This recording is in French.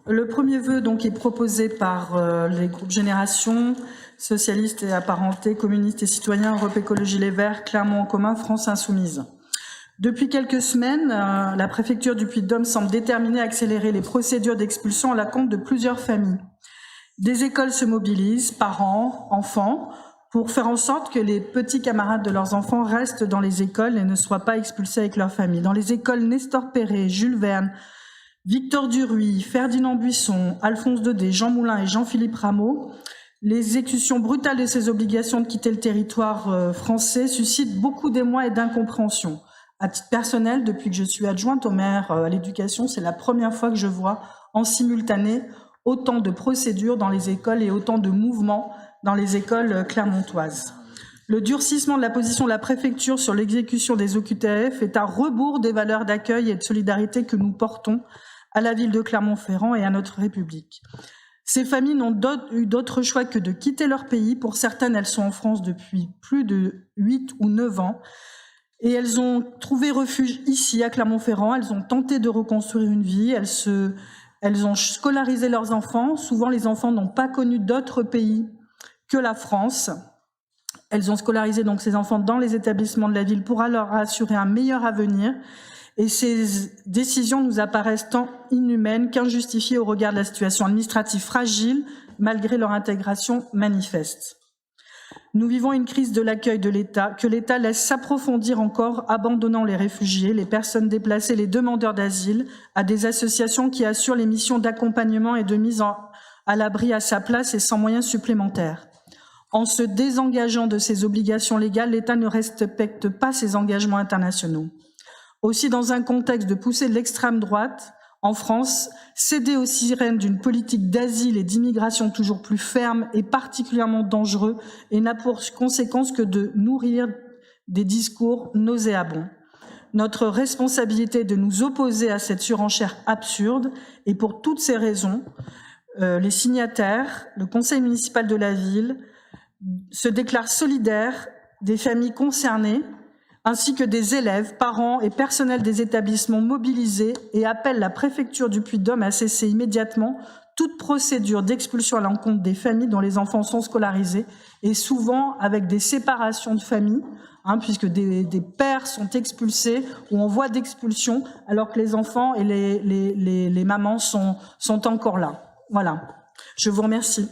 Le premier vœu donc, est proposé par les groupes Génération, Socialistes et Apparentés, Communistes et Citoyens, Europe Écologie Les Verts, Clermont en Commun, France Insoumise. Depuis quelques semaines, la préfecture du Puy-de-Dôme semble déterminée à accélérer les procédures d'expulsion à la compte de plusieurs familles. Des écoles se mobilisent, parents, enfants, pour faire en sorte que les petits camarades de leurs enfants restent dans les écoles et ne soient pas expulsés avec leur famille. Dans les écoles Nestor Perret, Jules Verne, Victor Duruy, Ferdinand Buisson, Alphonse Daudet, Jean Moulin et Jean-Philippe Rameau, l'exécution brutale de ces obligations de quitter le territoire français suscite beaucoup d'émoi et d'incompréhension. À titre personnel, depuis que je suis adjointe au maire à l'éducation, c'est la première fois que je vois en simultané autant de procédures dans les écoles et autant de mouvements dans les écoles clermontoises. Le durcissement de la position de la préfecture sur l'exécution des OQTF est à rebours des valeurs d'accueil et de solidarité que nous portons à la ville de Clermont-Ferrand et à notre République. Ces familles n'ont eu d'autre choix que de quitter leur pays. Pour certaines, elles sont en France depuis plus de 8 ou 9 ans. Et elles ont trouvé refuge ici, à Clermont-Ferrand. Elles ont tenté de reconstruire une vie. Elles ont scolarisé leurs enfants. Souvent, les enfants n'ont pas connu d'autres pays que la France. Elles ont scolarisé donc ces enfants dans les établissements de la ville pour leur assurer un meilleur avenir. Et ces décisions nous apparaissent tant inhumaines qu'injustifiées au regard de la situation administrative fragile, malgré leur intégration manifeste. Nous vivons une crise de l'accueil de l'État, que l'État laisse s'approfondir encore, abandonnant les réfugiés, les personnes déplacées, les demandeurs d'asile, à des associations qui assurent les missions d'accompagnement et de mise à l'abri à sa place et sans moyens supplémentaires. En se désengageant de ses obligations légales, l'État ne respecte pas ses engagements internationaux. Aussi, dans un contexte de poussée de l'extrême droite, en France, céder aux sirènes d'une politique d'asile et d'immigration toujours plus ferme est particulièrement dangereux et n'a pour conséquence que de nourrir des discours nauséabonds. Notre responsabilité est de nous opposer à cette surenchère absurde et pour toutes ces raisons, les signataires, le conseil municipal de la ville, se déclarent solidaires des familles concernées ainsi que des élèves, parents et personnels des établissements mobilisés et appellent la préfecture du Puy-de-Dôme à cesser immédiatement toute procédure d'expulsion à l'encontre des familles dont les enfants sont scolarisés et souvent avec des séparations de familles, puisque des pères sont expulsés ou en voie d'expulsion alors que les enfants et les mamans sont encore là. Voilà, je vous remercie.